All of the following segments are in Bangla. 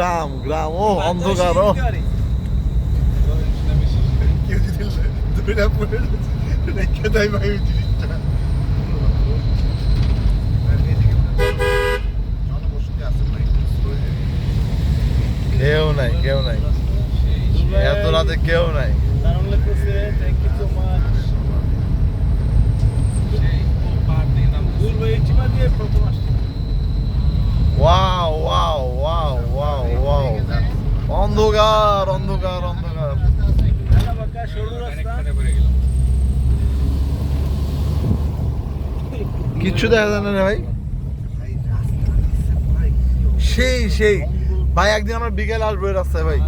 গ্রাম গ্রাম ও অন্ধকার ও কেউ যদি দুইটা পড়ে রেখে দেয় ভাই ওই জিনিসটা জনবসতি আছে ভাই কেউ নাই কেউ নাই এত রাতে কেউ নাই wow wow wow wow wow অন্ধকার অন্ধকার অন্ধকার কিচ্ছু দেখা যায় না রে ভাই সেই সেই ভাই একদিন আমরা বিকেল আসবো এই রাস্তায় ভাই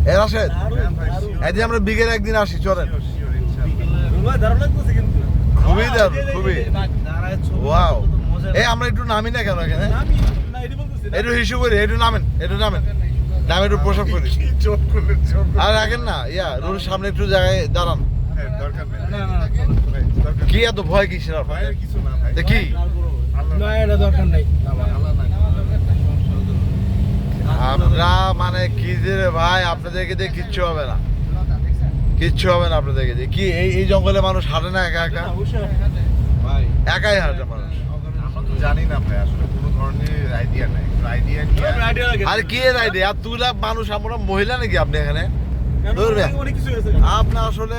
এর আসেন একদিন আমরা বিকেল একদিন আসি চলেন খুবই দারুণ খুবই ওয়াও এই আমরা একটু নামি না কেন এখানে একটু হিসু করি একটু নামেন নামে একটু প্রসাব করি আর রাখেন না রোডের সামনে একটু জায়গায় দাঁড়ান কি এত ভয় কিসের আপনার কি আমরা মানে কি যে ভাই আপনাদেরকে দিয়ে কিচ্ছু হবে না আপনাদেরকে দিয়ে কি এই জঙ্গলে মানুষ হাঁটে না একা একা একাই হাঁটে মানুষ জানি না ভাই আসলে কোনো ধরনের আইডিয়া নাই আর কি এর আইডিয়া আর তুই মানুষ আমরা মহিলা নাকি আপনি এখানে আপনার আসলে